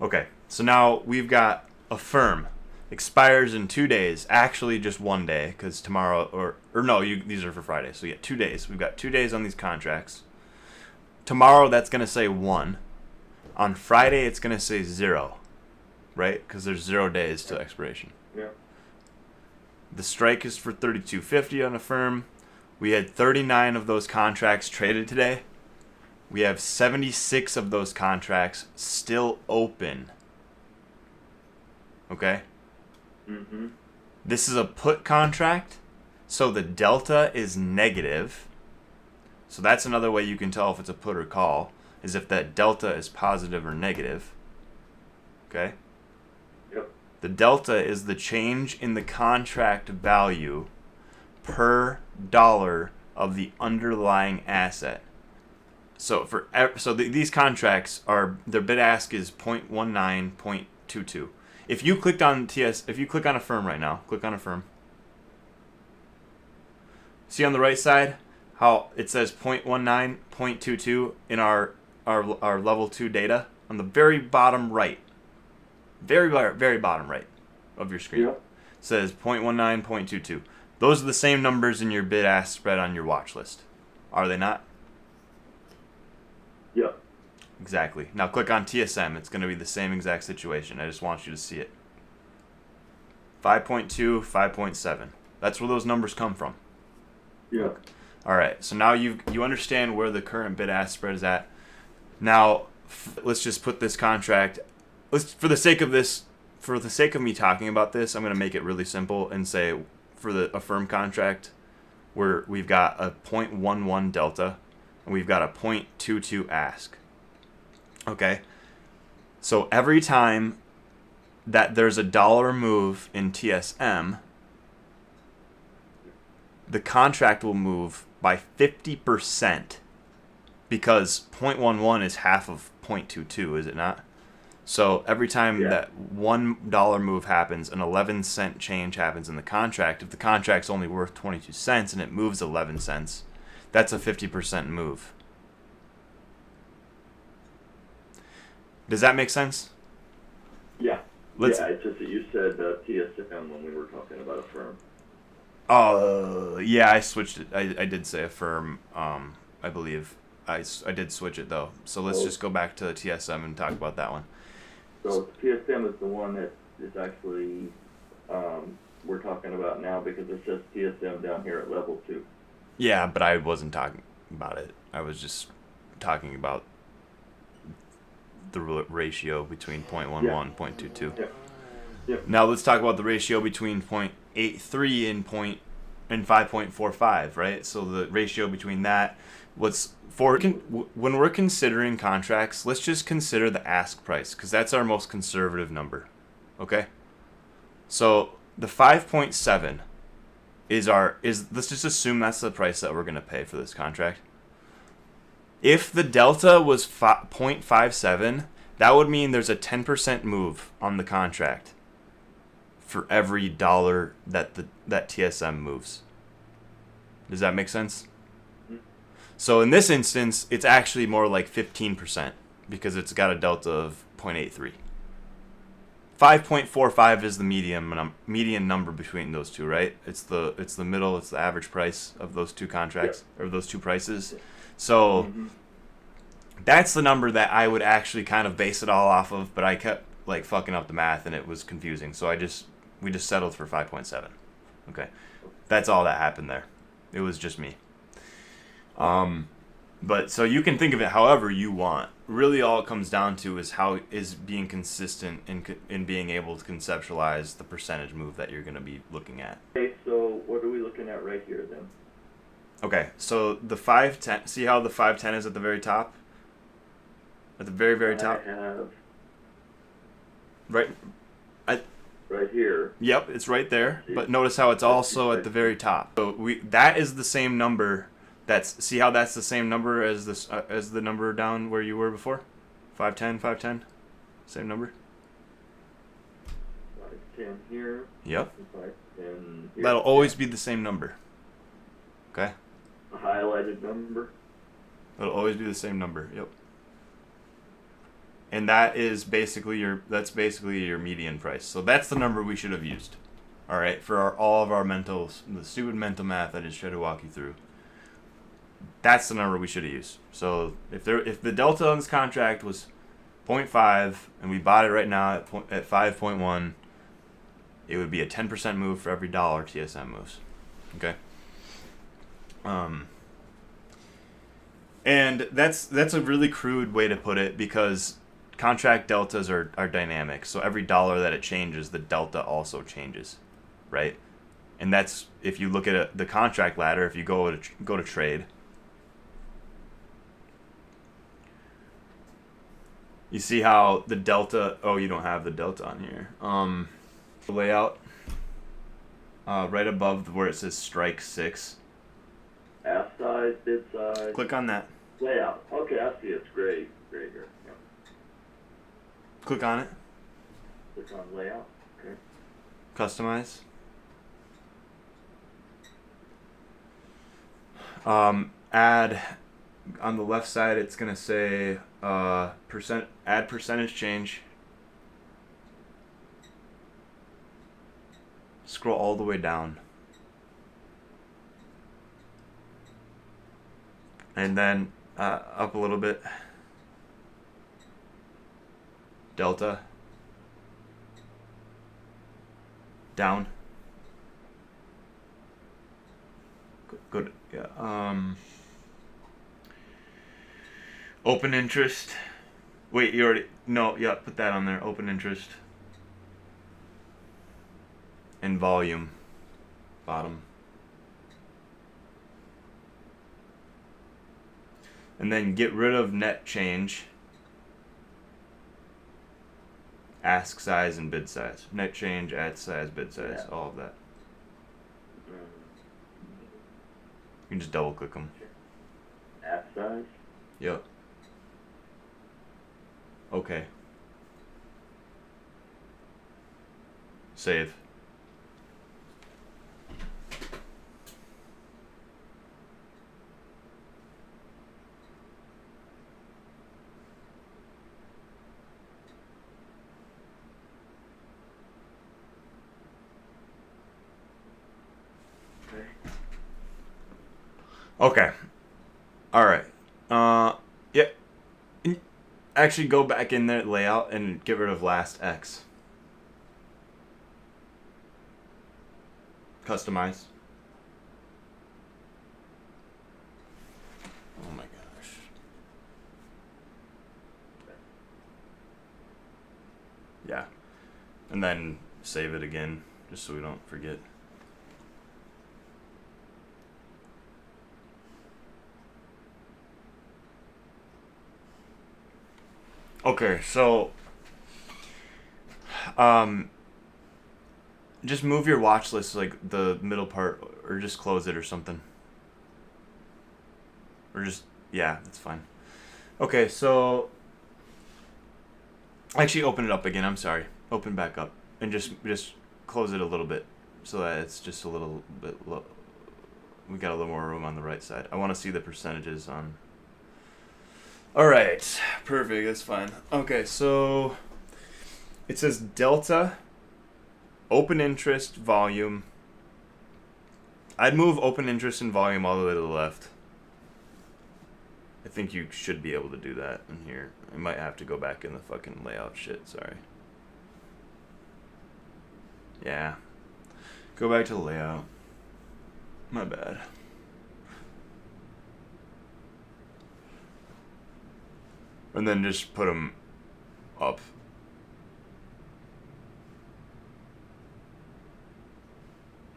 Okay, so now we've got a firm. Expires in 2 days. Actually, just 1 day, because tomorrow, or no, these are for Friday. So yeah, 2 days. We've got 2 days on these contracts. Tomorrow, that's going to say 1. On Friday, it's going to say 0, right? Because there's 0 days to expiration. Yeah. The strike is for 32.50 on a firm. We had 39 of those contracts traded today. We have 76 of those contracts still open. Okay? Mm-hmm. This is a put contract, so the delta is negative. So that's another way you can tell if it's a put or call, is if that delta is positive or negative. Okay? Yep. The delta is the change in the contract value per dollar of the underlying asset. So these contracts are, their bid ask is 0.19, 0.22. If you click on a firm right now, click on a firm. See on the right side how it says 0.19, 0.22 in our level 2 data on the very bottom right. Very bottom right of your screen. Yep. Says 0.19, 0.22. Those are the same numbers in your bid ask spread on your watch list. Are they not? Yep. Exactly. Now click on TSM. It's going to be the same exact situation. I just want you to see it. 5.2, 5.7. That's where those numbers come from. Yep. All right. So now you understand where the current bid-ask spread is at. Now let's just put this contract. For the sake of me talking about this, I'm going to make it really simple and say for a firm contract where we've got a 0.11 delta and we've got a 0.22 ask. Okay, so every time that there's a dollar move in TSM, the contract will move by 50% because 0.11 is half of 0.22, is it not? So every time that $1 move happens, an 11-cent change happens in the contract. If the contract's only worth 22 cents and it moves 11 cents, that's a 50% move. Does that make sense? Yeah. It's just that you said TSM when we were talking about a firm. Yeah, I switched it. I did say a firm. I believe I did switch it though. So let's just go back to TSM and talk about that one. So TSM is the one that is actually we're talking about now because it says TSM down here at level 2. Yeah, but I wasn't talking about it. I was just talking about the ratio between 0.11 and 0.22. Yep. Now let's talk about the ratio between 0.83 and 5.45, right? So the ratio between that, when we're considering contracts, let's just consider the ask price because that's our most conservative number. Okay? So the 5.7 is let's just assume that's the price that we're going to pay for this contract. If the delta was 0.57, that would mean there's a 10% move on the contract for every dollar that TSM moves. Does that make sense? Mm-hmm. So in this instance, it's actually more like 15% because it's got a delta of 0.83. 5.45 is the median number between those two, right? It's the middle, it's the average price of those two contracts, or those two prices. So that's the number that I would actually kind of base it all off of, but I kept like fucking up the math and it was confusing. So we just settled for 5.7. Okay. That's all that happened there. It was just me. But so you can think of it however you want. Really all it comes down to is being consistent in being able to conceptualize the percentage move that you're going to be looking at. Okay, so what are we looking at right here then? Okay, so the 510, see how the 510 is at the very top? At the very, very top? I have right here. Yep, it's right there. But notice how it's also at the very top. So that is the same number. See how that's the same number as this as the number down where you were before? 510. Same number? 510 here. Yep. 510 here. That'll always be the same number. Okay? A highlighted number. It'll always be the same number. Yep. And that's basically your median price. So that's the number we should have used. All right, for all of our the stupid mental math I just tried to walk you through. That's the number we should have used. So if the delta on this contract was 0.5 and we bought it right now at 5.1, it would be a 10% move for every dollar TSM moves. Okay. And that's a really crude way to put it because contract deltas are dynamic. So every dollar that it changes, the delta also changes, right? And that's if you look at the contract ladder. If you go to trade, you see how the delta. Oh, you don't have the delta on here. The layout right above where it says strike 6. App size, bid size. Click on that. Layout. Okay, I see. It's gray here. Yeah. Click on it. Click on layout. Okay. Customize. Add on the left side. It's gonna say add percentage change. Scroll all the way down. And then up a little bit. Delta. Down. Good. Yeah. Open interest. Wait, you already... No, yeah, put that on there. Open interest. And volume. Bottom. And then get rid of net change. Ask size and bid size. Net change, add size, bid size, all of that. You can just double click them. App size? Yep. Okay. Save. Okay. All right. Yeah. Actually, go back in there, layout, and get rid of last X. Customize. Oh my gosh. Yeah. And then save it again, just so we don't forget. Okay, so just move your watch list like the middle part, or just close it or something. Or just, yeah, that's fine. Okay, so actually open it up again. I'm sorry. Open back up and just close it a little bit so that it's just a little bit low. We got a little more room on the right side. I want to see the percentages on. All right, perfect. That's fine. Okay, so it says delta, open interest, volume. I'd move open interest and volume all the way to the left. I think you should be able to do that in here. I might have to go back in the fucking layout shit. Sorry. Yeah. Go back to the layout. My bad. And then just put them up.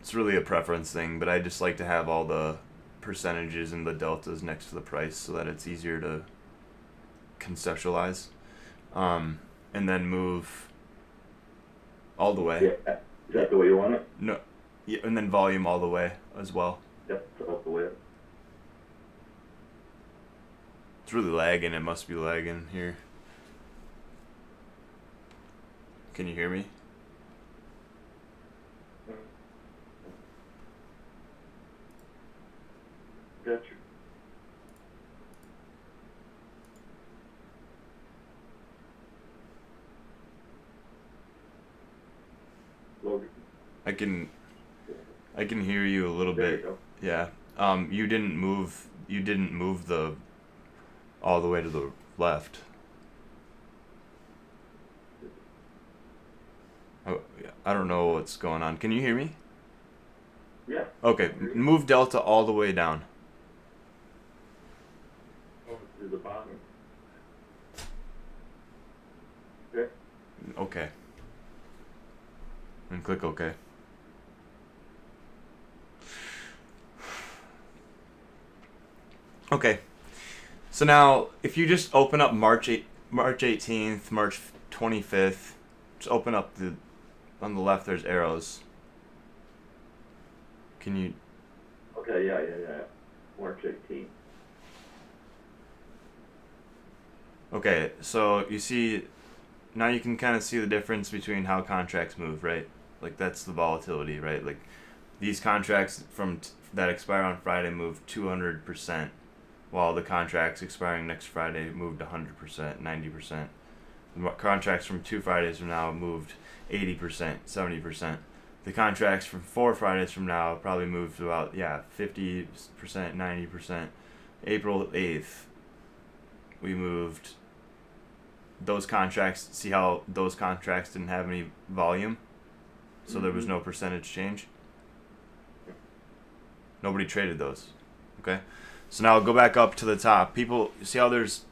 It's really a preference thing, but I just like to have all the percentages and the deltas next to the price so that it's easier to conceptualize. And then move all the way. Yeah. Is that the way you want it? No. Yeah, and then volume all the way as well. Yep, all the way up. It's really lagging. It must be lagging here. Can you hear me? Gotcha. I can hear you a little There bit. you go. Yeah. You didn't move the all the way to the left. Oh, yeah. I don't know what's going on. Can you hear me? Yeah. Okay. Move delta all the way down. To the bottom. Okay. Okay. And click OK. Okay. So now, if you just open up March 18th, March 25th, just open up on the left. There's arrows. Can you? Okay. Yeah. March 18th. Okay. So you see, now you can kind of see the difference between how contracts move, right? Like that's the volatility, right? Like these contracts that expire on Friday moved 200%, while the contracts expiring next Friday moved 100%, 90%. The contracts from 2 Fridays from now moved 80%, 70%. The contracts from 4 Fridays from now probably moved about 50%, 90%. April 8th, we moved those contracts. See how those contracts didn't have any volume? So there was no percentage change. Nobody traded those. Okay? So now go back up to the top. People, see how there's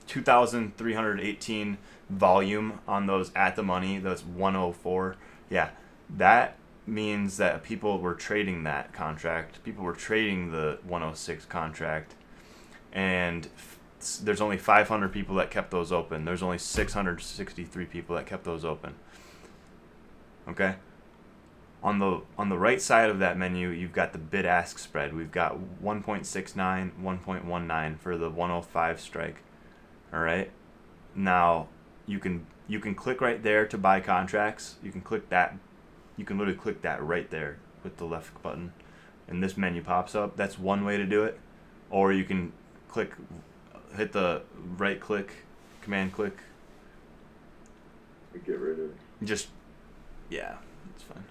2,318 volume on those at the money? That's 104. Yeah. That means that people were trading that contract. People were trading the 106 contract. And there's only 500 people that kept those open. There's only 663 people that kept those open. Okay? On the right side of that menu, you've got the bid-ask spread. We've got 1.69, 1.19 for the 105 strike. All right? Now, you can click right there to buy contracts. You can click that. You can literally click that right there with the left button, and this menu pops up. That's one way to do it. Or you can hit the right click, command click. Get rid of it. Just, yeah, it's fine.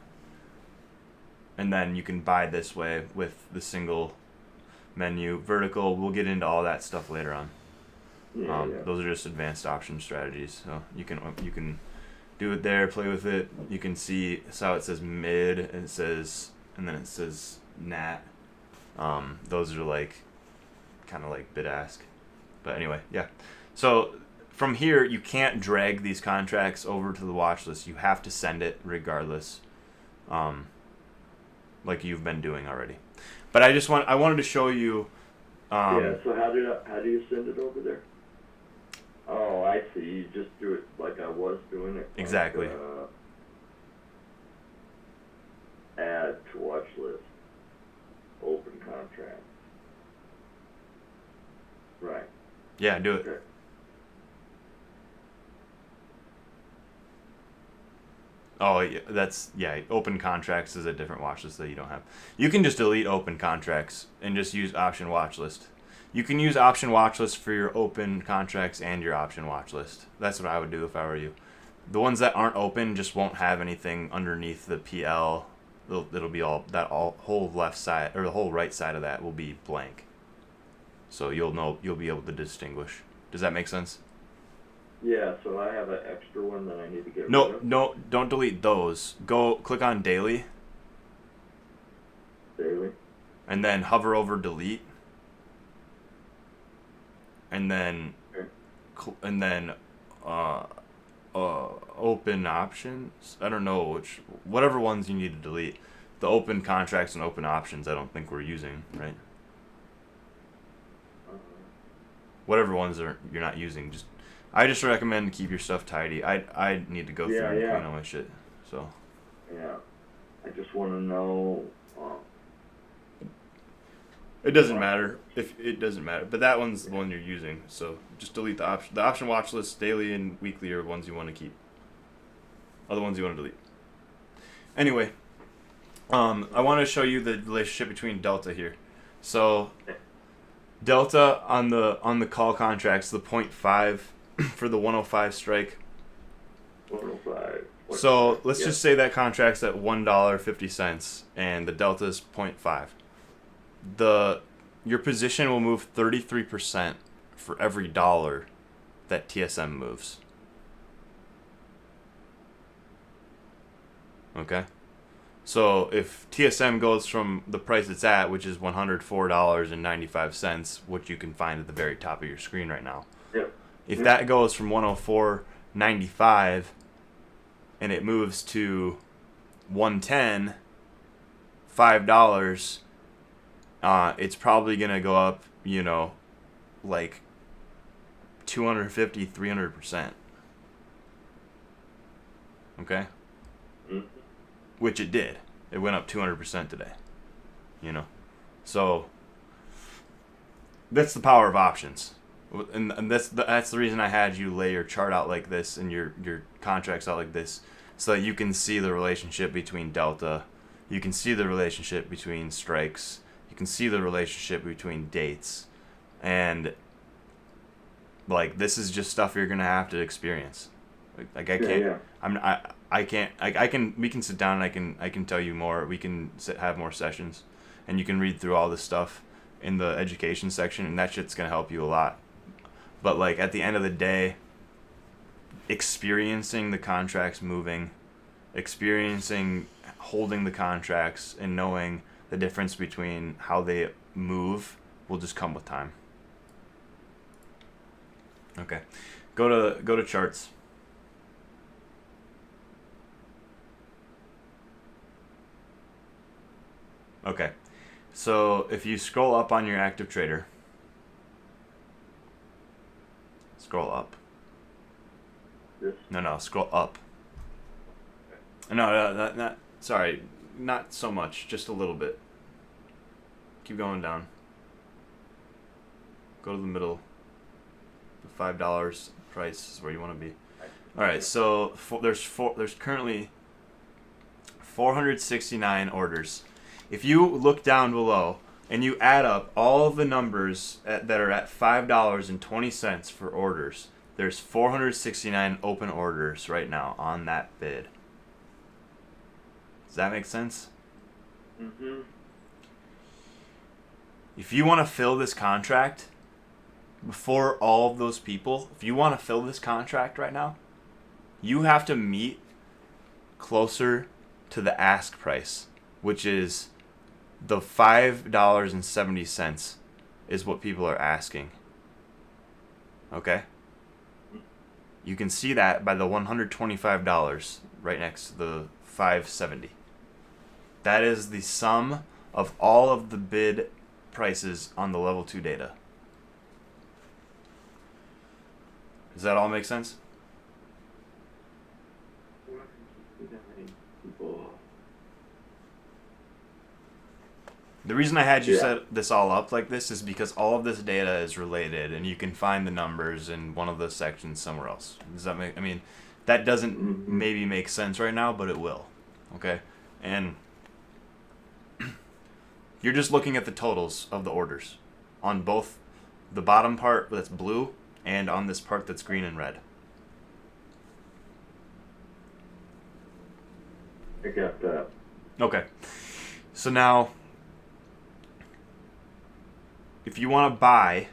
And then you can buy this way with the single menu. Vertical, we'll get into all that stuff later on. Yeah. Those are just advanced option strategies. So you can do it there, play with it. You can see how it says mid, and then it says nat. Those are like kind of like bid ask. But anyway, yeah. So from here, you can't drag these contracts over to the watch list. You have to send it regardless. Like you've been doing already. But I wanted to show you. So how do you send it over there? Oh, I see. You just do it like I was doing it. Exactly. Add to watch list. Open contract. Right. Yeah, do it. Okay. Oh, yeah, open contracts is a different watch list that you don't have. You can just delete open contracts and just use option watch list. You can use option watch list for your open contracts and your option watch list. That's what I would do if I were you. The ones that aren't open just won't have anything underneath the PL. It'll be whole left side or the whole right side of that will be blank. So you'll be able to distinguish. Does that make sense? Yeah, so I have an extra one that I need to get rid No, of. no, don't delete those. Go click on daily. Daily. And then hover over delete. And then open options. I don't know whatever ones you need to delete. The open contracts and open options I don't think we're using, right? Whatever ones you're not using, I just recommend keep your stuff tidy. I need to go through and clean all my shit. So. Yeah, I just want to know. It doesn't matter it doesn't matter, but that one's the one you're using. So just delete the option. The option watch list daily and weekly are ones you want to keep. Other ones you want to delete. Anyway, I want to show you the relationship between delta here. So delta on the call contracts, the 0.5 for the 105 strike. 105. So let's just say that contract's at $1.50 and the delta is 0.5. Your position will move 33% for every dollar that TSM moves. Okay? So if TSM goes from the price it's at, which is $104.95, which you can find at the very top of your screen right now. Yep. If that goes from $104.95 and it moves to $110, $5, it's probably going to go up, like 250, 300%. Okay? Mm-hmm. Which it did. It went up 200% today. So that's the power of options. And that's the reason I had you lay your chart out like this and your contracts out like this, so that you can see the relationship between delta, you can see the relationship between strikes, you can see the relationship between dates, and like this is just stuff you're gonna have to experience. Like I can't. Yeah. I can't. I can. We can sit down and I can tell you more. We can have more sessions, and you can read through all this stuff in the education section, and that shit's gonna help you a lot. But like at the end of the day, experiencing the contracts moving, experiencing holding the contracts, and knowing the difference between how they move will just come with time. Okay, go to charts. Okay, so if you scroll up on your active trader, scroll up. This. No, scroll up. No, not sorry, not so much, just a little bit. Keep going down. Go to the middle. The $5 price is where you want to be. All right, so there's currently 469 orders. If you look down below and you add up all of the numbers that are at $5.20 for orders, there's 469 open orders right now on that bid. Does that make sense? Mm-hmm. If you want to fill this contract before all of those people, if you want to fill this contract right now, you have to meet closer to the ask price, which is the $5.70 is what people are asking. Okay? You can see that by the $125 right next to the $5.70. That is the sum of all of the bid prices on the level 2 data. Does that all make sense? The reason I had you set this all up like this is because all of this data is related, and you can find the numbers in one of the sections somewhere else. Does that make? I mean, that doesn't maybe make sense right now, but it will. Okay, and you're just looking at the totals of the orders on both the bottom part that's blue and on this part that's green and red. I got that. Okay, so now, if you want to buy,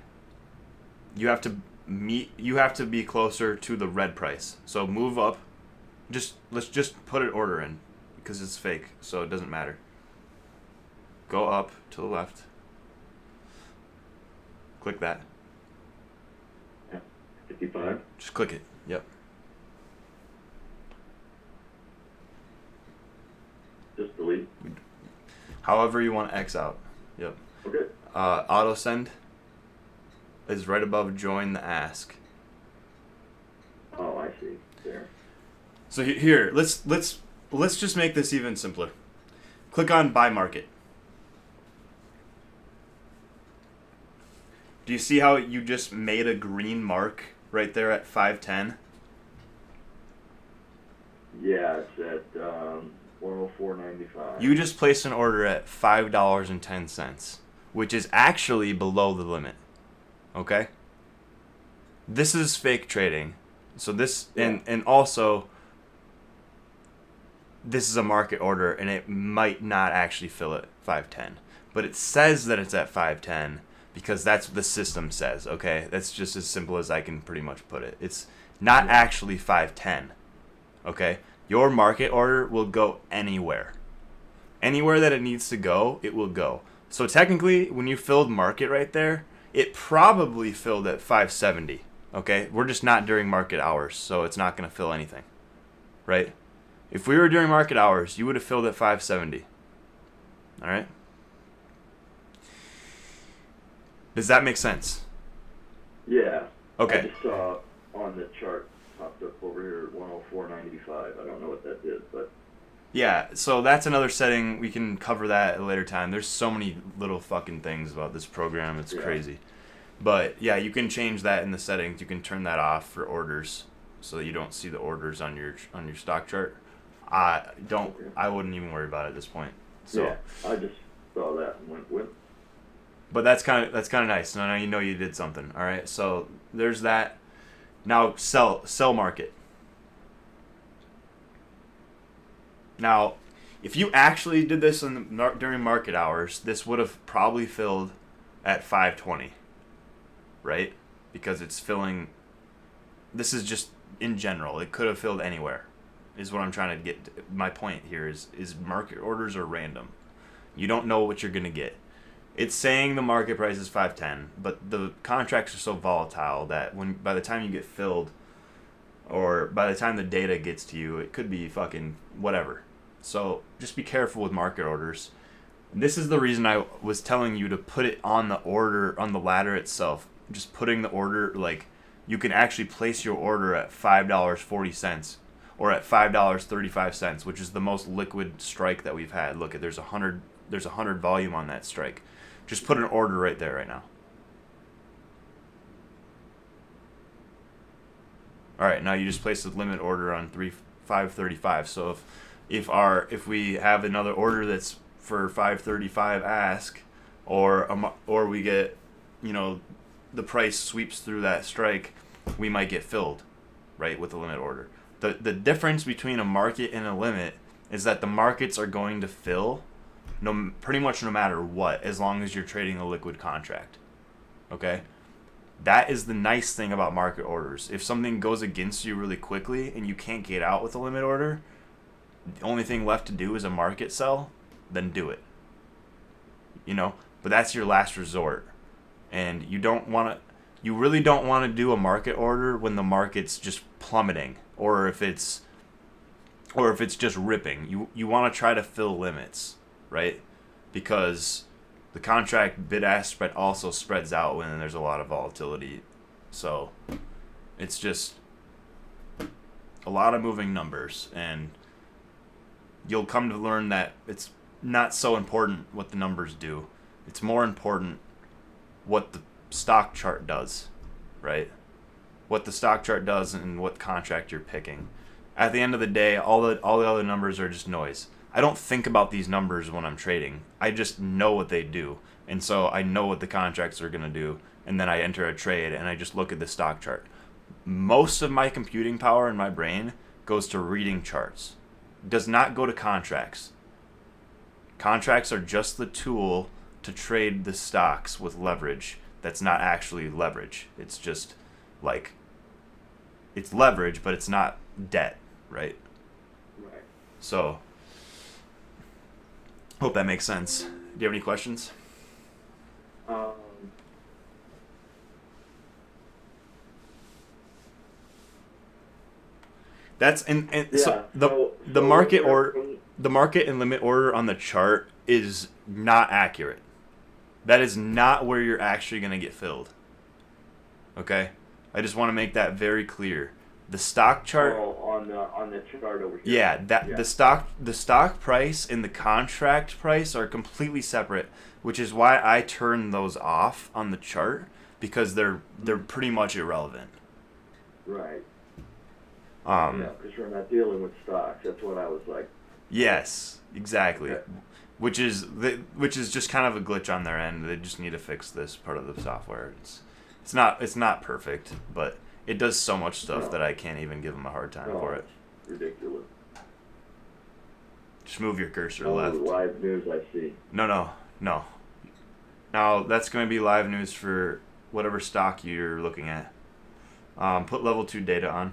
you have to be closer to the red price. So move up. Let's just put an order in because it's fake, so it doesn't matter. Go up to the left. Click that. Yeah. 55. Just click it. Yep. Just delete. However you want to X out. Yep. Okay. Auto send is right above join the ask. Oh, I see. There. So here, let's just make this even simpler. Click on buy market. Do you see how you just made a green mark right there at 510? Yeah, it's at 104.95. You just placed an order at $5.10, which is actually below the limit. Okay? This is fake trading. So this and also this is a market order and it might not actually fill at 510. But it says that it's at 510 because that's what the system says, okay? That's just as simple as I can pretty much put it. It's not actually 510, okay? Your market order will go anywhere. Anywhere that it needs to go, it will go. So technically, when you filled market right there, it probably filled at 570, okay? We're just not during market hours, so it's not going to fill anything, right? If we were during market hours, you would have filled at 570, all right? Does that make sense? Yeah. Okay. I just saw on the chart popped up over here at 104.95. I don't know what that did, but Yeah, so that's another setting. We can cover that at a later time. There's so many little fucking things about this program. It's crazy. But yeah, you can change that in the settings. You can turn that off for orders so that you don't see the orders on your stock chart. I wouldn't even worry about it at this point. So yeah, I just saw that and went. But that's kind of nice. Now you know you did something. All right. So there's that. Now sell market. Now, if you actually did this during market hours, this would have probably filled at 520, right? Because it's filling. This is just in general. It could have filled anywhere, is what I'm trying to get. My point here is market orders are random. You don't know what you're gonna get. It's saying the market price is 510, but the contracts are so volatile that by the time you get filled, or by the time the data gets to you, it could be fucking whatever. So just be careful with market orders. This is the reason I was telling you to put it on the order, on the ladder itself. Just putting the order, like, you can actually place your order at $5.40 or at $5.35, which is the most liquid strike that we've had. Look, there's 100 volume on that strike. Just put an order right there right now. All right, now you just placed a limit order on 535. So if we have another order that's for 535 ask, or we get, the price sweeps through that strike, we might get filled, right, with a limit order. The difference between a market and a limit is that the markets are going to fill pretty much no matter what, as long as you're trading a liquid contract. Okay? That is the nice thing about market orders. If something goes against you really quickly and you can't get out with a limit order, the only thing left to do is a market sell, then do it. But that's your last resort. And you really don't want to do a market order when the market's just plummeting, or if it's just ripping. You want to try to fill limits, right? Because the contract bid-ask spread also spreads out when there's a lot of volatility. So it's just a lot of moving numbers, and you'll come to learn that it's not so important what the numbers do. It's more important what the stock chart does, right? What the stock chart does and what contract you're picking. At the end of the day, all the other numbers are just noise. I don't think about these numbers when I'm trading. I just know what they do. And so I know what the contracts are going to do. And then I enter a trade and I just look at the stock chart. Most of my computing power in my brain goes to reading charts. It does not go to contracts. Contracts are just the tool to trade the stocks with leverage. That's not actually leverage. It's just like, it's leverage, but it's not debt, right? Right. So, hope that makes sense. Do you have any questions? That's so the market the market and limit order on the chart is not accurate. That is not where you're actually going to get filled. Okay? I just want to make that very clear. The stock chart on the chart over here. Yeah, the stock price and the contract price are completely separate, which is why I turn those off on the chart, because they're pretty much irrelevant. Right. Because we're not dealing with stocks. That's what I was like. Yes, exactly. Okay. Which is just kind of a glitch on their end. They just need to fix this part of the software. It's not perfect, but it does so much stuff that I can't even give them a hard time for it. Ridiculous. Just move your cursor Oh, left. live news, I see. No. Now that's going to be live news for whatever stock you're looking at. Put level 2 data on.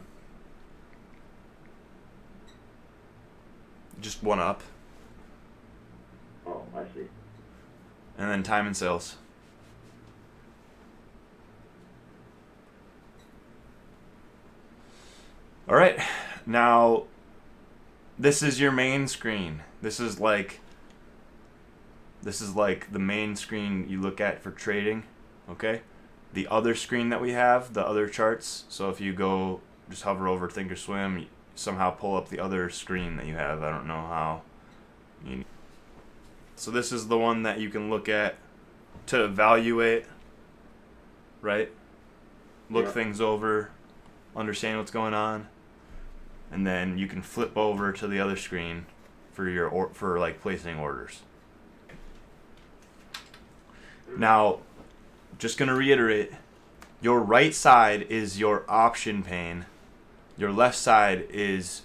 Just one up. Oh, I see. And then time and sales. All right. Now, this is your main screen. This is like the main screen you look at for trading, okay? The other screen that we have, the other charts. So if you go, just hover over ThinkorSwim, somehow pull up the other screen that you have. I don't know how. So this is the one that you can look at to evaluate, right? Look things over, understand what's going on, and then you can flip over to the other screen for like placing orders. Now, just gonna reiterate, your right side is your option pane, your left side is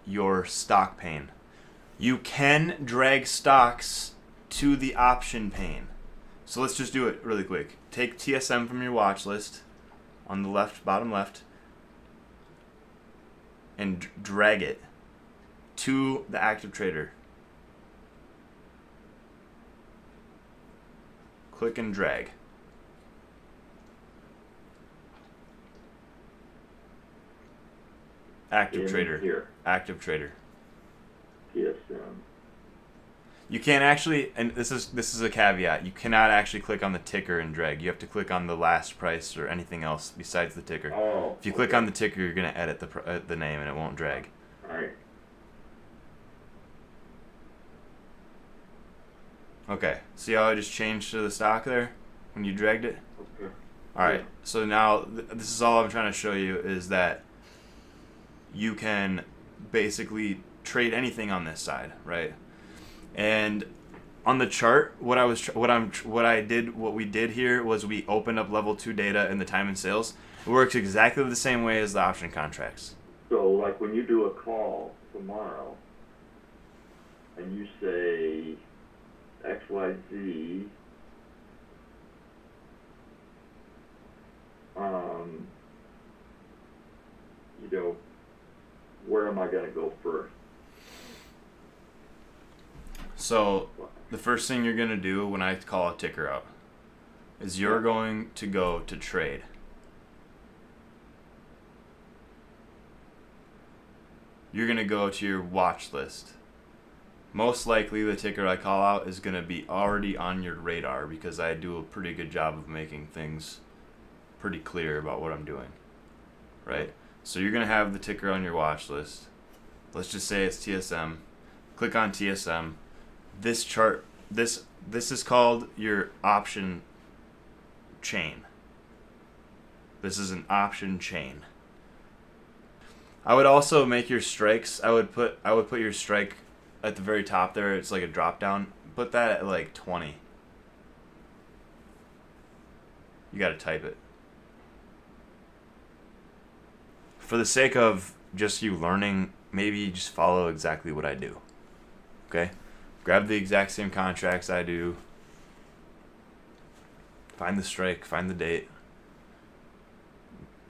your stock pane. You can drag stocks to the option pane. So let's just do it really quick. Take TSM from your watch list on the left, bottom left, and drag it to the active trader. Click and drag. Active trader. Here. Active trader. TSM. You can't actually, and this is a caveat, you cannot actually click on the ticker and drag. You have to click on the last price or anything else besides the ticker. Oh, if you click on the ticker, you're going to edit the name and it won't drag. Alright. Okay, see how I just changed to the stock there when you dragged it? Okay. Alright, so now this is all I'm trying to show you is that you can basically trade anything on this side, right? And on the chart, what we did here was we opened up level 2 data and the time and sales. It works exactly the same way as the option contracts. So, like when you do a call tomorrow, and you say XYZ, where am I going to go first? So the first thing you're going to do when I call a ticker out is you're going to go to trade. You're going to go to your watch list. Most likely the ticker I call out is going to be already on your radar because I do a pretty good job of making things pretty clear about what I'm doing, right? So you're going to have the ticker on your watch list. Let's just say it's TSM. Click on TSM. This chart, this is called your option chain. This is an option chain. I would also make your strikes. I would put your strike at the very top there. It's like a drop down. Put that at like 20. You got to type it. For the sake of just you learning, maybe just follow exactly what I do. Okay? Grab the exact same contracts I do. Find the strike, find the date.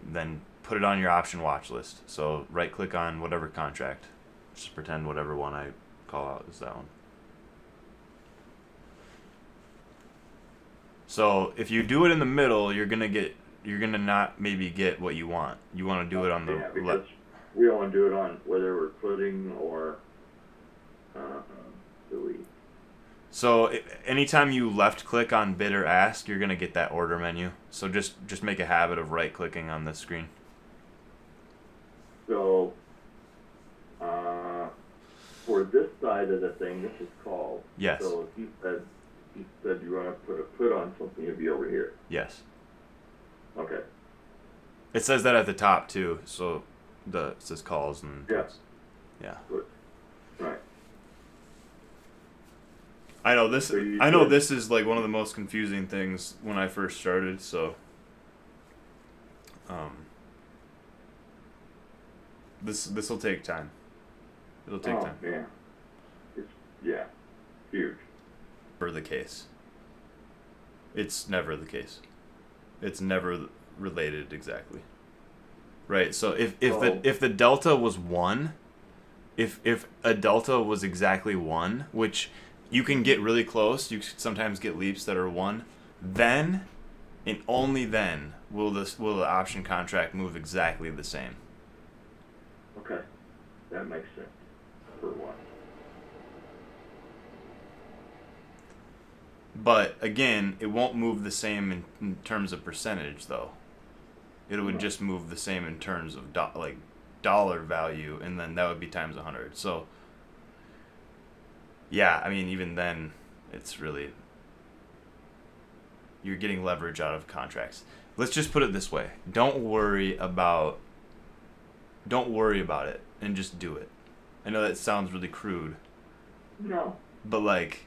Then put it on your option watch list. So right click on whatever contract. Just pretend whatever one I call out is that one. So if you do it in the middle, you're gonna not maybe get what you want. You want to do it on the because we don't want to do it on whether we're putting or do we? So anytime you left click on bid or ask, you're gonna get that order menu. So just make a habit of right clicking on this screen. So for this side of the thing, this is called. Yes. So if you said you want to put a put on something, it'd be over here. Yes. Okay. It says that at the top too. So it says calls and yeah. Good. Right. I know this is like one of the most confusing things when I first started, so this will take time. It'll take time. Yeah. It's Yeah, huge. Never the case. It's never the case. It's never related exactly. Right. So if the delta was 1, if a delta was exactly 1, which you can get really close, you sometimes get leaps that are 1, then and only then will the option contract move exactly the same. Okay, that makes sense. For one. But again, it won't move the same in terms of percentage, though. It would just move the same in terms of dollar value, and then that would be times 100. So, yeah, I mean, even then, it's really, you're getting leverage out of contracts. Let's just put it this way: don't worry about it, and just do it. I know that sounds really crude. No. But like,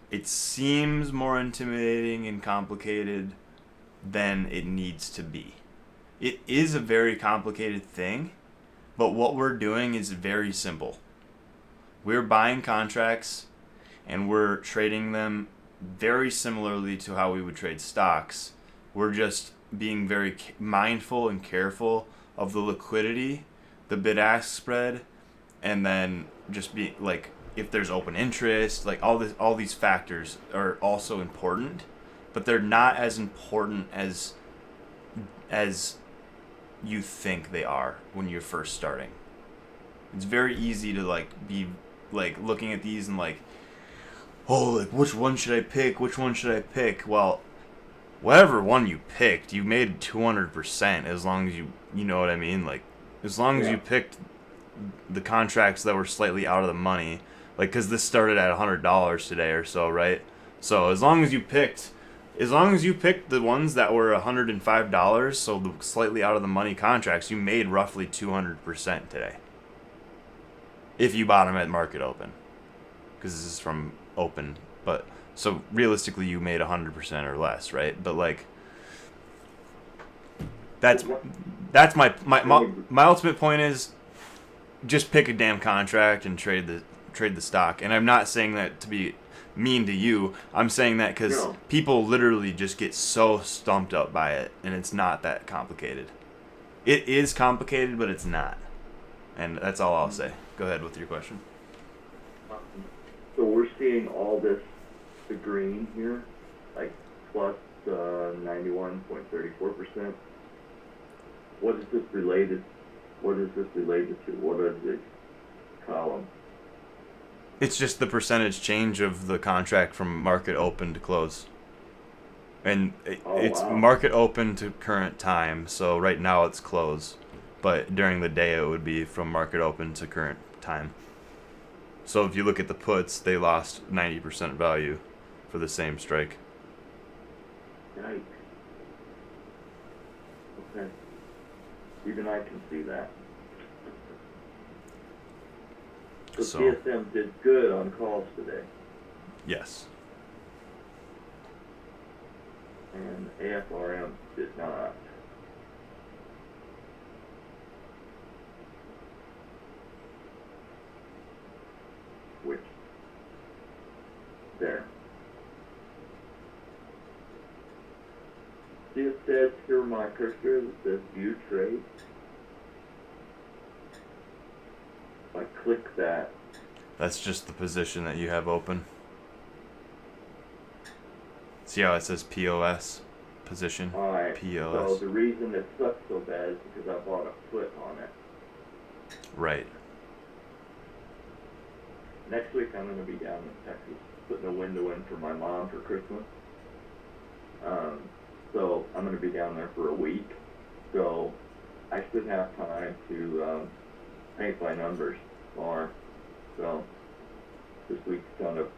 it seems more intimidating and complicated than it needs to be. It is a very complicated thing, but what we're doing is very simple. We're buying contracts and we're trading them very similarly to how we would trade stocks. We're just being very mindful and careful of the liquidity, the bid-ask spread, and then just be like, if there's open interest, like all these factors are also important, but they're not as important as you think they are when you're first starting. It's very easy to like be like looking at these and like, oh, like which one should I pick? Which one should I pick? Well, whatever one you picked, you made 200% as long as you know what I mean? Like, as long as you picked the contracts that were slightly out of the money, like, because this started at $100 today or so, right? So as long as you picked the ones that were $105, so the slightly out of the money contracts, you made roughly 200% today. If you bought them at market open, because this is from open, but so realistically you made 100% or less, right? But like, that's my ultimate point is, just pick a damn contract and trade the stock. And I'm not saying that to be mean to you. I'm saying that because people literally just get so stumped up by it, and it's not that complicated. It is complicated, but it's not. And that's all I'll say. Go ahead with your question. So we're seeing all this, the green here, like plus 91.34%. What is this related? What is this related to? What is this column? It's just the percentage change of the contract from market open to close. And it's market open to current time, so right now it's close. But during the day it would be from market open to current time. So if you look at the puts, they lost 90% value for the same strike. Yikes. Okay. Even I can see that. So TSM did good on calls today. Yes. And AFRM did not. Which, there. See, it says here, my cursor, it says view trade. If I click that. That's just the position that you have open. See how it says POS position? Alright, POS. so the reason it sucks so bad is because I bought a put on it. Right. Next week I'm going to be down in Texas, putting a window in for my mom for Christmas. So I'm going to be down there for a week. So I should have time to paint my numbers more. So this week's kind of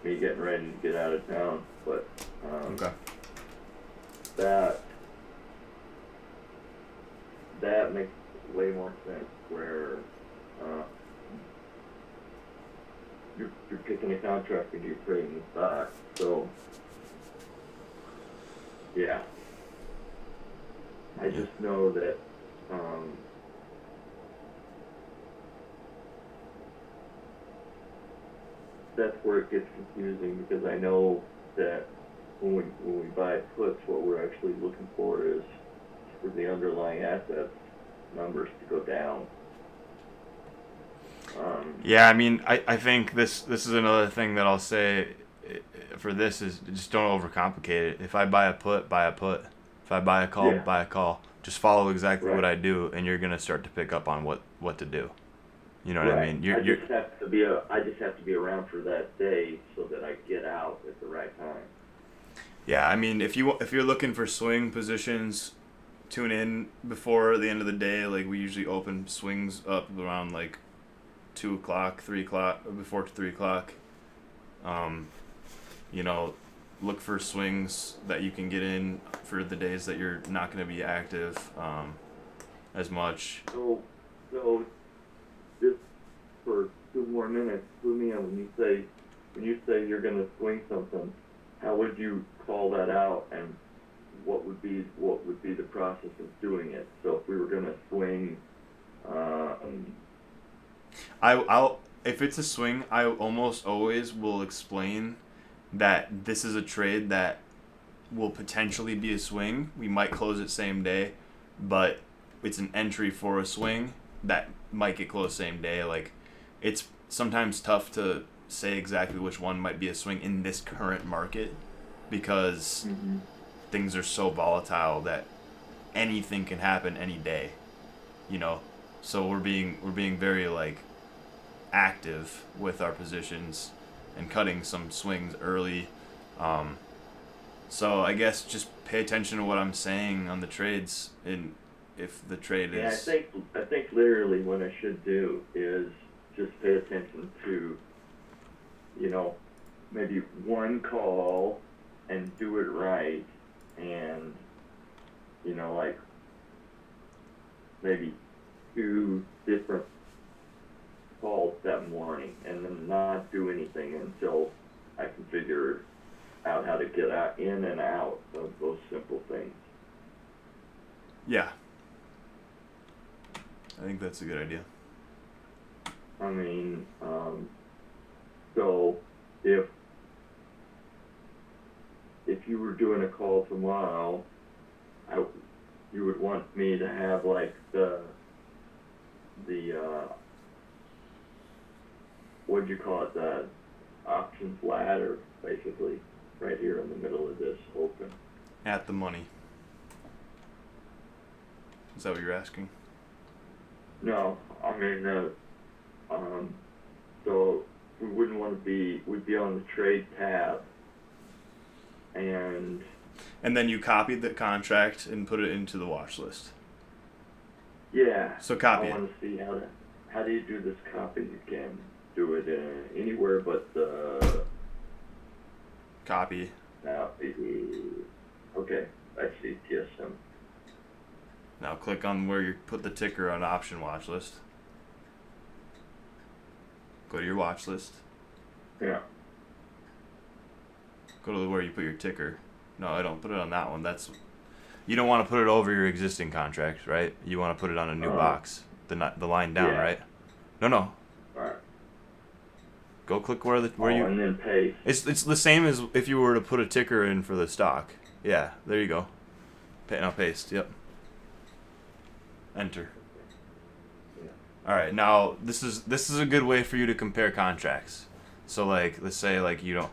me getting ready to get out of town. But okay. That makes way more sense where you're picking a contract and you're trading the stock. So yeah, I just know that that's where it gets confusing, because I know that when we buy puts, what we're actually looking for is for the underlying assets numbers to go down. Yeah, I mean, I think this is another thing that I'll say for this is just don't overcomplicate it. If I buy a put, buy a put. If I buy a call, Yeah. buy a call. Just follow exactly Right. what I do, and you're gonna start to pick up on what to do. You know what I Right. mean? You're I just have to be around for that day so that I get out at the right time. yeah. I mean, if you're looking for swing positions, tune in before the end of the day. Like we usually open swings up around like 2 o'clock, 3 o'clock, before 3 o'clock. You know, look for swings that you can get in for the days that you're not going to be active as much. So just for 2 more minutes, clue me in when you say you're going to swing something. How would you call that out, and what would be the process of doing it? So if we were going to swing, I'll if it's a swing, I almost always will explain that this is a trade that will potentially be a swing. We might close it same day, but it's an entry for a swing that might get closed same day. Like, it's sometimes tough to say exactly which one might be a swing in this current market because things are so volatile that anything can happen any day, you know. So we're being very like active with our positions and cutting some swings early. So I guess just pay attention to what I'm saying on the trades, and if the trade yeah, is I think literally what I should do is just pay attention to, maybe one call and do it right, and like maybe 2 different calls that morning, and then not do anything until I can figure out how to get out in and out of those simple things. yeah, I think that's a good idea. I mean, so if you were doing a call tomorrow, you would want me to have like the what'd you call it, the options ladder, basically, right here in the middle of this open. At the money. Is that what you're asking? No, I mean, so we wouldn't want to we'd be on the trade tab, and then you copied the contract and put it into the watch list. yeah. So copy I want to see how do you do this copy? You can do it anywhere but the Copy. now. Okay, I see TSM. Now click on where you put the ticker on option watch list. Go to your watch list. Yeah. Go to where you put your ticker. No, I don't put it on that one. You don't want to put it over your existing contract, right? You want to put it on a new box, the line down, Yeah. right? No. All right. Go click where you. And then paste. It's the same as if you were to put a ticker in for the stock. Yeah, there you go. Now paste. Yep. Enter. Yeah. All right. Now this is a good way for you to compare contracts. So like, let's say like you don't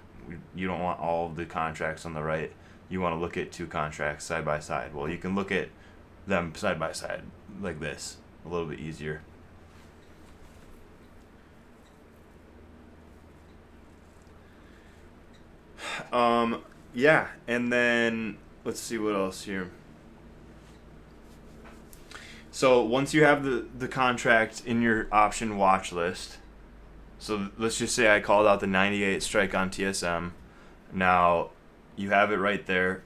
want all of the contracts on the right. You want to look at 2 contracts side by side. Well, you can look at them side by side like this. A little bit easier. Yeah, and then let's see what else here. So once you have the contract in your option watch list, so let's just say I called out the 98 strike on TSM. Now you have it right there.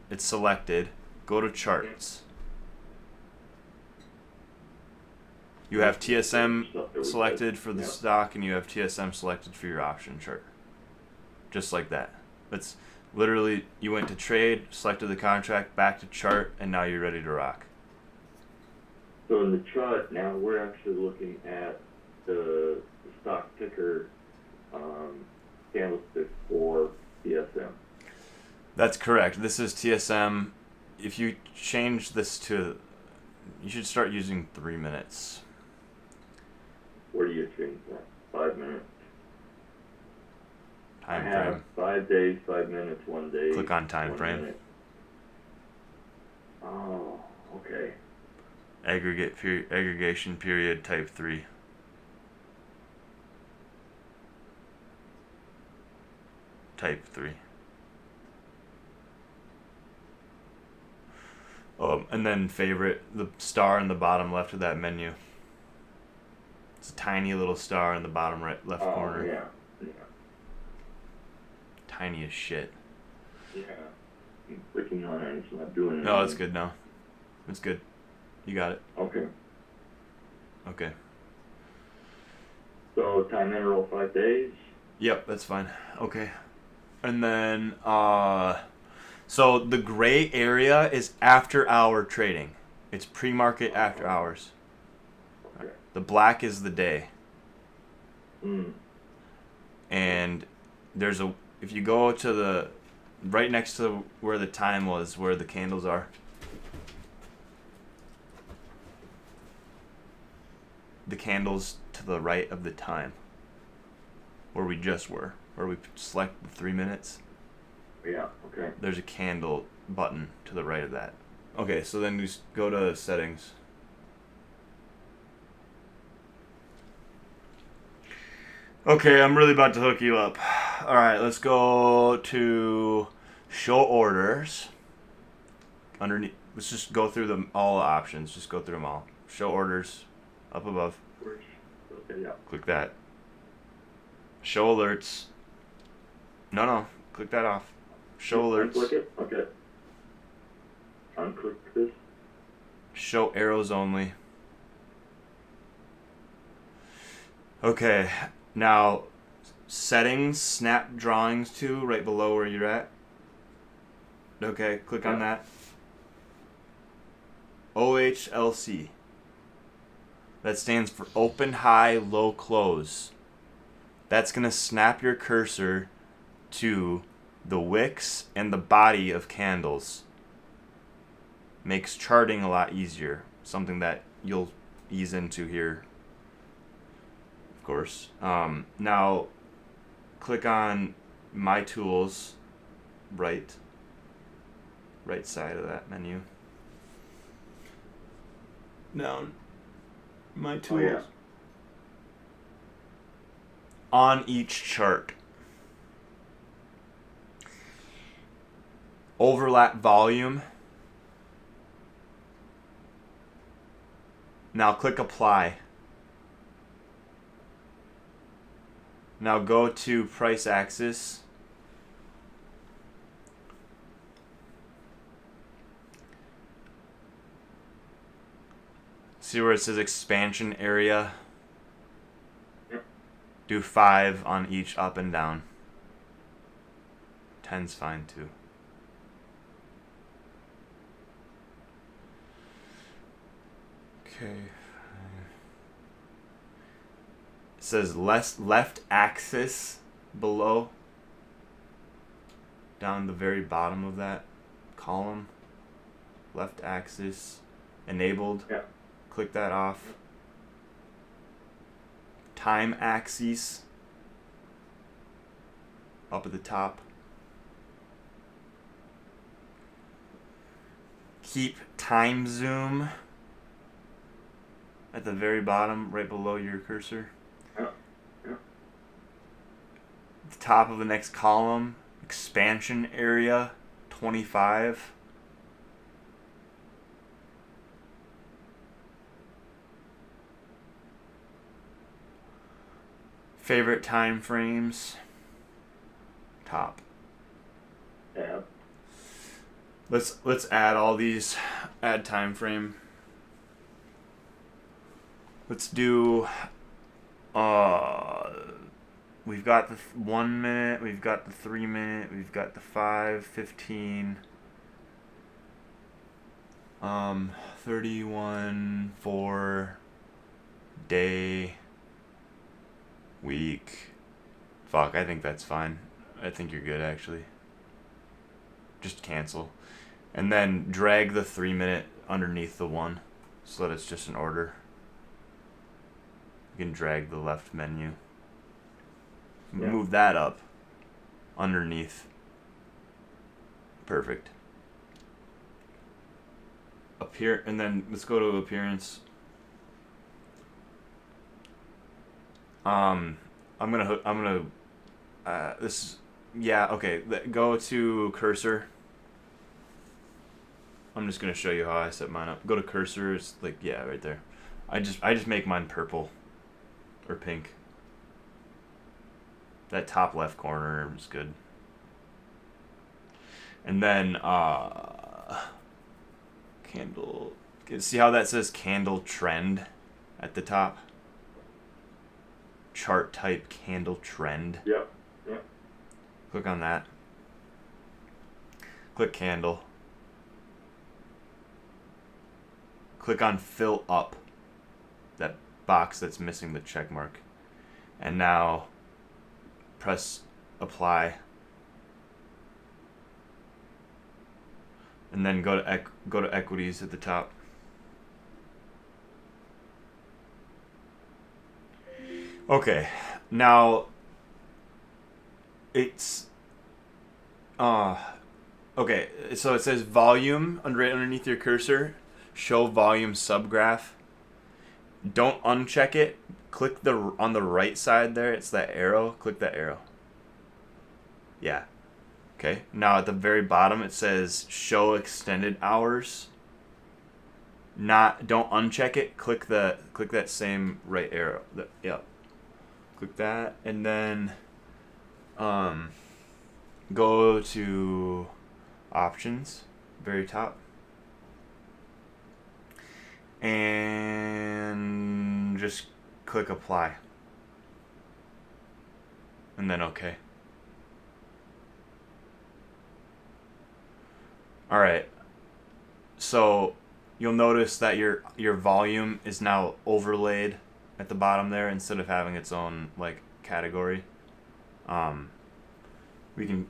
It's selected. Go to charts. You have TSM selected for the stock, and you have TSM selected for your option chart. Just like that. It's literally, you went to trade, selected the contract, back to chart, and now you're ready to rock. So in the chart now, we're actually looking at the stock ticker candlestick for TSM. That's correct. This is TSM. If you change this to, you should start using 3 minutes. Where do you change that? 5 minutes. Time I have frame. 5 days, 5 minutes, 1 day. Click on time 1 frame. minute. Oh, okay. Aggregation period type 3. Type 3. And then favorite, the star in the bottom left of that menu. It's a tiny little star in the bottom right left corner. Yeah. Tiny as shit. Yeah. I'm clicking on it and it's not doing it. No, it's good now. It's good. You got it. Okay. Okay. So time interval 5 days. Yep, that's fine. Okay. And then, so the gray area is after hour trading. It's pre-market after hours. Okay. The black is the day. And there's if you go to the, right next to where the time was, where the candles are. The candles to the right of the time. Where we just were. Where we select the 3 minutes. Yeah, okay. There's a candle button to the right of that. Okay, so then just go to settings. Okay, I'm really about to hook you up. Alright, let's go to show orders. Underneath, let's just go through all the options. Just go through them all. Show orders, up above. Okay, yeah. Click that. Show alerts. No, click that off. Show alerts. Unclick it? Okay. Unclick this. Show arrows only. Okay, now settings, snap drawings to right below where you're at. Okay, click on that. OHLC. That stands for open, high, low, close. That's going to snap your cursor to the wicks and the body of candles. Makes charting a lot easier. Something that you'll ease into here, of course. Now, click on My Tools, right side of that menu. Down. My Tools. Oh, yeah. On each chart. Overlap volume. Now click apply. Now go to price axis. See where it says expansion area? Do 5 on each up and down. 10's fine too. Okay. It says left axis below. Down the very bottom of that column. Left axis enabled. Yeah. Click that off. Time axis up at the top. Keep time zoom at the very bottom, right below your cursor. Yeah. At the top of the next column, expansion area 25. Favorite time frames. Top. Yeah. Let's add all these. Add time frame. Let's do. We've got the 1 minute. We've got the 3 minute. We've got the 5, 15. 31, 4, day, week, Fuck, I think that's fine. I think you're good, actually. Just cancel. And then drag the 3 minute underneath the 1 so that it's just an order. You can drag the left menu. Yeah. Move that up underneath. Perfect. And then let's go to appearance. Go to cursor. I'm just gonna show you how I set mine up. Go to cursor. It's like, yeah, right there. I just make mine purple or pink. That top left corner is good. And then candle. See how that says candle trend at the top? Chart type candle trend. Yep. Yep. Click on that. Click candle. Click on fill up. That box that's missing the check mark. And now press apply. And then go to equities at the top. Okay, now it's okay, so it says volume right underneath your cursor. Show volume subgraph. Don't uncheck it. Click on the right side there. It's that arrow. Click that arrow. Yeah. Okay. Now at the very bottom it says show extended hours. Don't uncheck it. Click that same right arrow. Yep. Click that and then go to options, very top. And just click apply. And then okay. All right. So you'll notice that your volume is now overlaid at the bottom there instead of having its own like category. You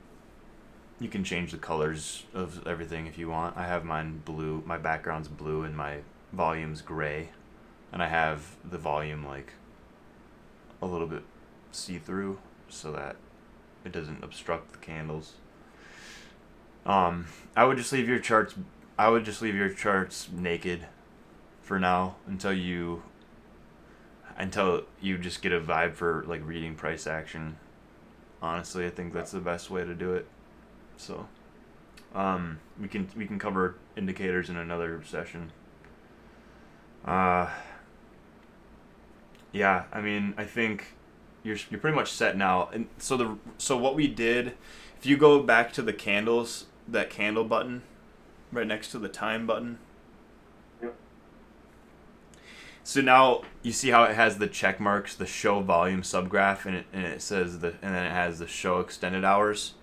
can change the colors of everything if you want. I have mine blue. My background's blue and my volume's gray, and I have the volume like a little bit see-through so that it doesn't obstruct the candles. I would just leave your charts naked for now until you just get a vibe for like reading price action. Honestly, I think that's the best way to do it. So we can cover indicators in another session. Yeah, I mean, I think you're pretty much set now. And so what we did, if you go back to the candles, that candle button right next to the time button. Yep. So now you see how it has the check marks, the show volume subgraph, and it says and then it has the show extended hours.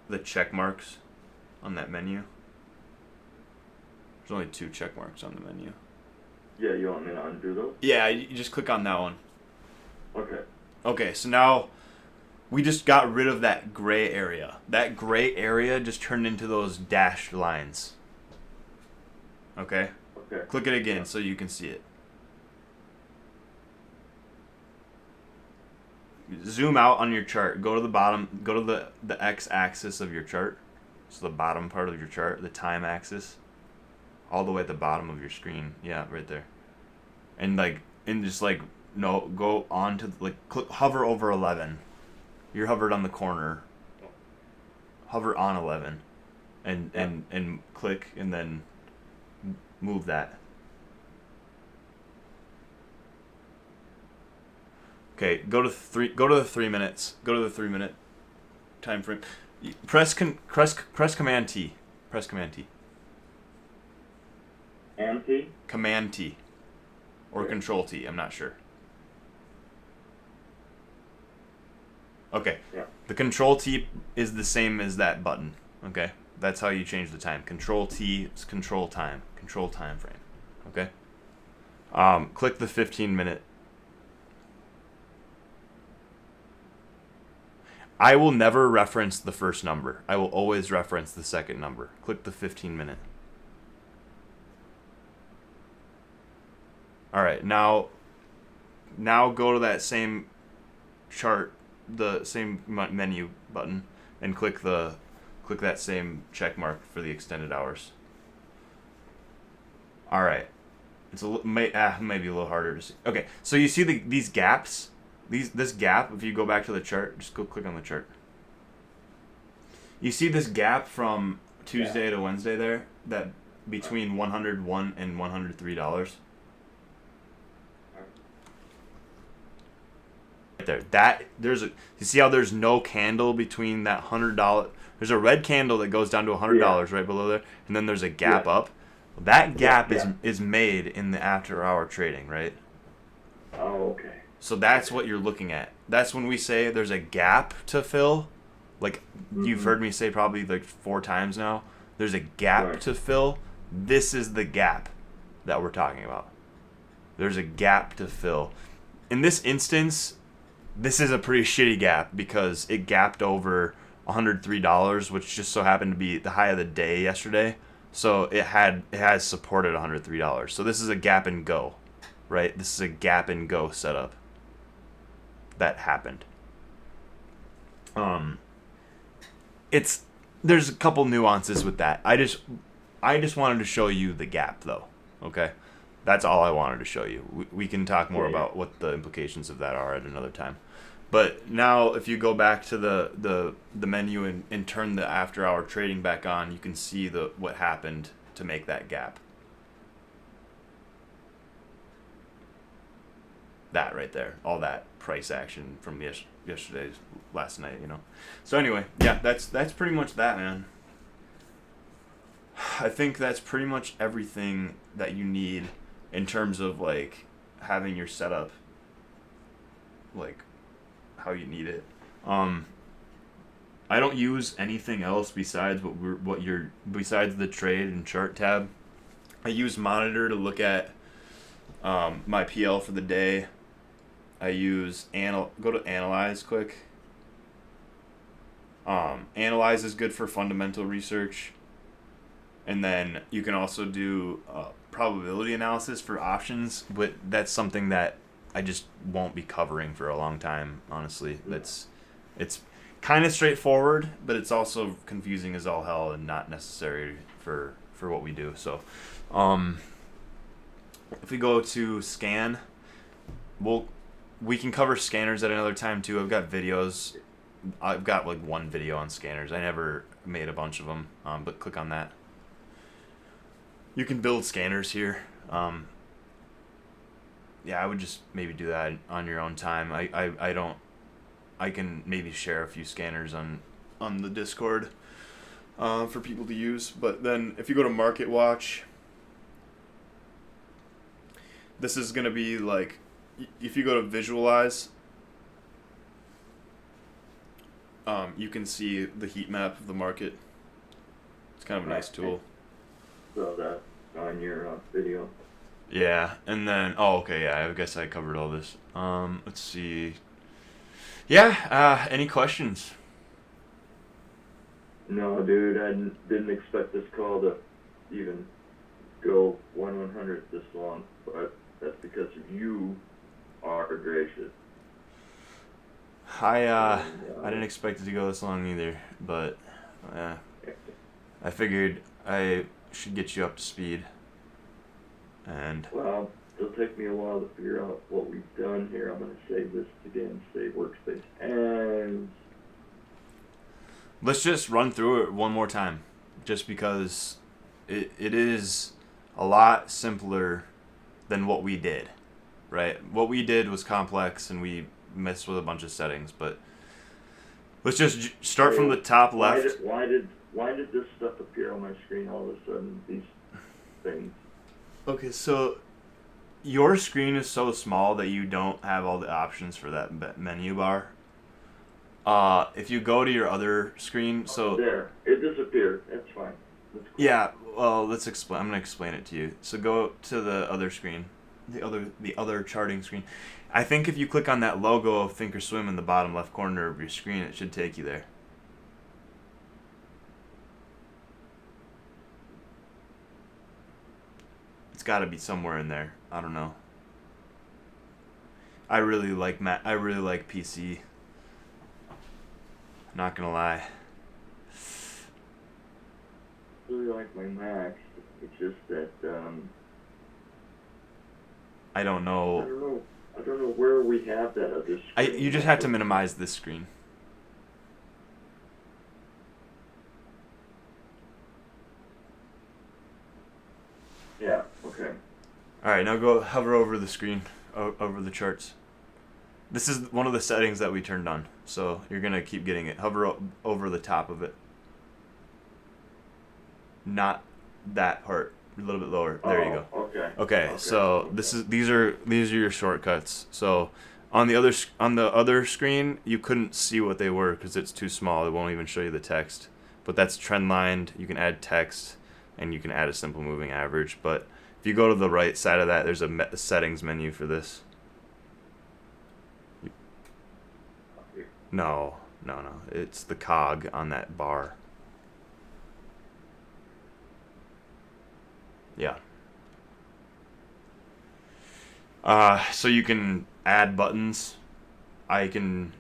The check marks on that menu. There's only 2 check marks on the menu. Yeah, you want me to undo those? Yeah, you just click on that one. Okay. Okay, so now we just got rid of that gray area. That gray area just turned into those dashed lines. Okay? Okay. Click it again so you can see it. Zoom out on your chart. Go to the bottom. Go to the x-axis of your chart. So the bottom part of your chart, the time axis. All the way at the bottom of your screen. Yeah, right there. And go on to hover over 11. You're hovered on the corner. Hover on 11. And click and then move that. Okay, go to the 3 minutes. Go to the 3 minute time frame. Press Command T. Press Command T. T? Command T. Or Okay. Control T, I'm not sure. Okay. Yeah. The Control T is the same as that button. Okay? That's how you change the time. Control T is control time. Control time frame. Okay? Click the 15 minute. I will never reference the first number. I will always reference the second number. Click the 15-minute. All right, now go to that same chart, the same menu button, and click that same check mark for the extended hours. All right, it's maybe a little harder to see. Okay, so you see these gaps, this gap. If you go back to the chart, just go click on the chart. You see this gap from Tuesday to Wednesday there, that between $101 and $103. Right there, you see how there's no candle between that $100. There's a red candle that goes down to $100 right below there, and then there's a gap up. That gap is made in the after-hour trading, right? Oh, okay. So that's what you're looking at. That's when we say there's a gap to fill. Like you've heard me say probably like 4 times now. There's a gap to fill. This is the gap that we're talking about. There's a gap to fill. In this instance, this is a pretty shitty gap because it gapped over $103, which just so happened to be the high of the day yesterday. So it has supported $103. So this is a gap and go, right? This is a gap and go setup that happened. There's a couple nuances with that. I just wanted to show you the gap though. Okay, that's all I wanted to show you. We can talk more about what the implications of that are at another time. But now, if you go back to the menu and turn the after-hour trading back on, you can see what happened to make that gap. That right there, all that price action from yesterday's last night, So anyway, yeah, that's pretty much that, man. I think that's pretty much everything that you need in terms of like having your setup like how you need it. I don't use anything else besides besides the trade and chart tab. I use monitor to look at my PL for the day. I use go to analyze quick. Analyze is good for fundamental research. And then you can also do probability analysis for options, but that's something that I just won't be covering for a long time, honestly. It's kind of straightforward, but it's also confusing as all hell and not necessary for what we do. So, if we go to scan, we can cover scanners at another time too. I've got videos. I've got like one video on scanners. I never made a bunch of them, but click on that. You can build scanners here. Yeah, I would just maybe do that on your own time. I can maybe share a few scanners on the Discord for people to use. But then if you go to Market Watch, this is going to be like, if you go to Visualize, you can see the heat map of the market. It's kind of a nice tool. So that's on your video. Yeah, and then I guess I covered all this. Let's see. Yeah, any questions? No, dude, I didn't expect this call to even go 1/100 this long, but that's because you are gracious. I didn't expect it to go this long either, but I figured I should get you up to speed. And well, it'll take me a while to figure out what we've done here. I'm going to save this again, save workspace, and let's just run through it one more time, just because it is a lot simpler than what we did, right? What we did was complex, and we messed with a bunch of settings, but let's just start from the top left. Why did this stuff appear on my screen all of a sudden, these things? Okay, so your screen is so small that you don't have all the options for that menu bar. If you go to your other screen, so there, it disappeared. That's fine. Yeah, well, let's explain. I'm gonna explain it to you. So go to the other screen. the other charting screen. I think if you click on that logo of ThinkorSwim in the bottom left corner of your screen, it should take you there. It's got to be somewhere in there. I don't know. I really like PC. Not gonna lie. I really like my Mac. It's just that I don't know. I don't know where we have that other screen. You just have to minimize this screen. Yeah. Okay. All right, now go hover over the screen, over the charts. This is one of the settings that we turned on, so you're gonna keep getting it. Hover over the top of it. Not that part. A little bit lower. There you go. Okay. So these are your shortcuts. So on the other screen, you couldn't see what they were because it's too small. It won't even show you the text. But that's trend lined. You can add text, and you can add a simple moving average. But if you go to the right side of that, there's a settings menu for this. No. It's the cog on that bar. Yeah. So you can add buttons. I can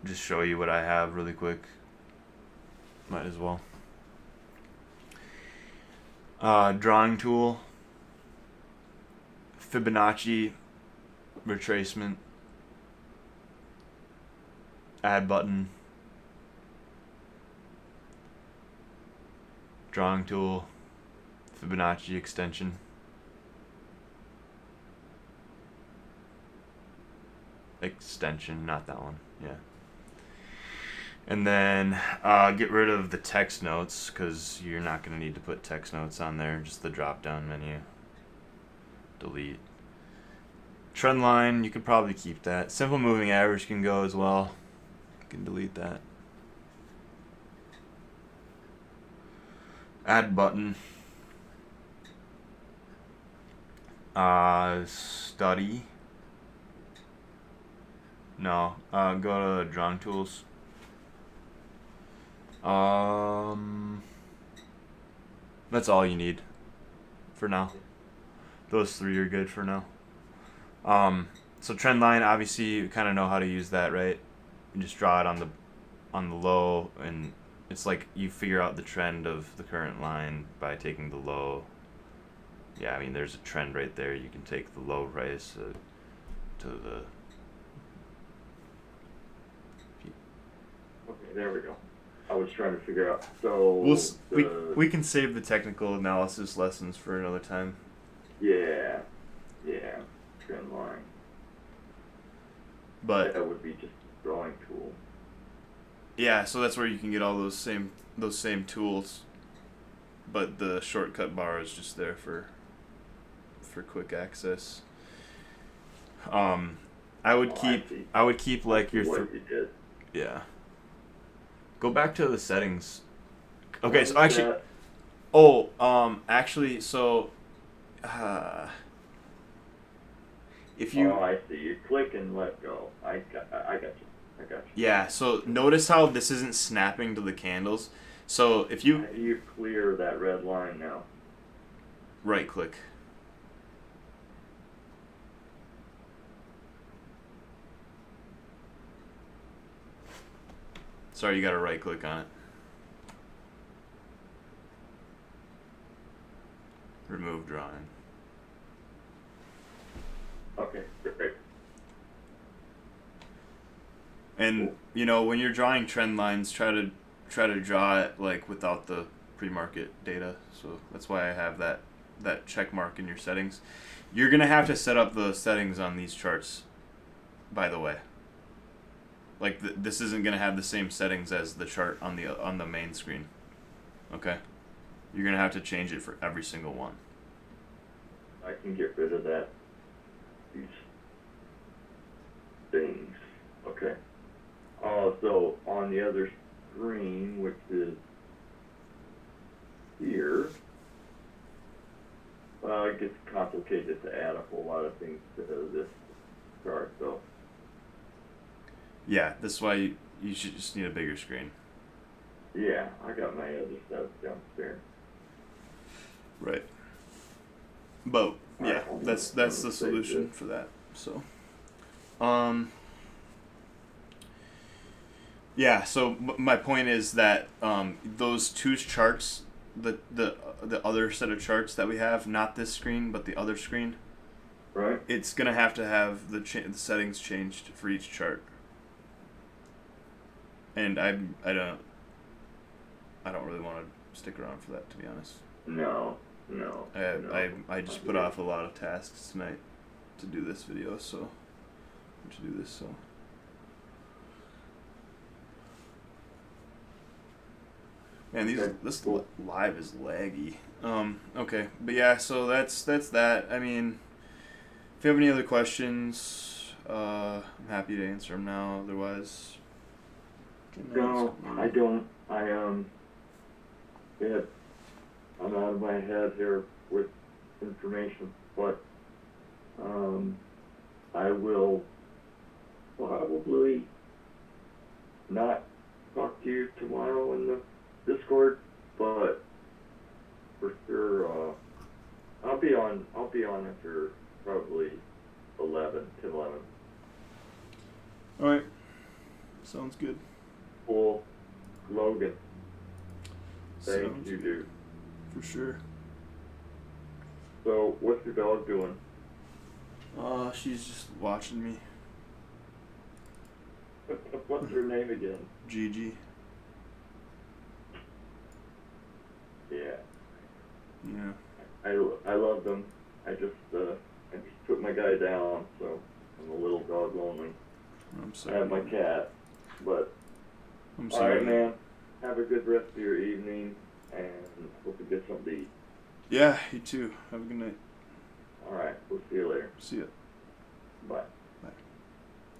just show you what I have really quick. Might as well. Drawing tool. Fibonacci retracement. Add button. Drawing tool. Fibonacci extension. Extension, not that one. Yeah. And then get rid of the text notes because you're not going to need to put text notes on there. Just the drop down menu. Delete. Trend line, you could probably keep that. Simple moving average can go as well. You can delete that. Add button. Study. No. Go to drawing tools. That's all you need for now. Those three are good for now. So trend line, obviously you kind of know how to use that, right? You just draw it on the low, and it's like you figure out the trend of the current line by taking the low. Yeah, I mean there's a trend right there. You can take the low price to the. Okay, there we go. I was trying to figure out. So we can save the technical analysis lessons for another time. Yeah, trend line. But that would be just drawing tool. Yeah, so that's where you can get all those same tools, but the shortcut bar is just there for quick access. I would keep like your what you did. Yeah. Go back to the settings. Okay, so actually, so if you I see. You click and let go. I got you. Yeah, so notice how this isn't snapping to the candles. So if you how do you clear that red line now? Right click. Sorry, you got to right click on it. Remove drawing. Okay, great. And when you're drawing trend lines, try to draw it like without the pre-market data. So that's why I have that check mark in your settings. You're gonna have to set up the settings on these charts, by the way. Like this isn't gonna have the same settings as the chart on the main screen. Okay, you're gonna have to change it for every single one. I can get rid of that. These things. Okay. So on the other screen, which is here, it's complicated to add a whole lot of things to this chart, so. Yeah, that's why you should just need a bigger screen. Yeah, I got my other stuff downstairs. Right. But yeah, that's the solution for that. So, yeah. So my point is that those two charts, the other set of charts that we have, not this screen but the other screen, right? It's gonna have to have the settings changed for each chart. And I don't really want to stick around for that, to be honest. No. I just put off a lot of tasks tonight to do this video, so man, this live is laggy. Okay, but yeah, so that's that. I mean, if you have any other questions, I'm happy to answer them now. Otherwise, no, I don't. Yeah, I'm out of my head here with information, but I will probably not talk to you tomorrow in the Discord, but for sure I'll be on after probably 11. All right, sounds good. Cool, Logan. Thank Sounds you, dude. For sure. So, what's your dog doing? She's just watching me. What's her name again? Gigi. Yeah. Yeah. I love them. I just took my guy down, so I'm a little dog lonely. I'm sorry. I have my cat, but I'm all sorry. right, man. Have a good rest of your evening, and hope you get something to eat. Yeah, you too. Have a good night. All right, we'll see you later. See ya. Bye.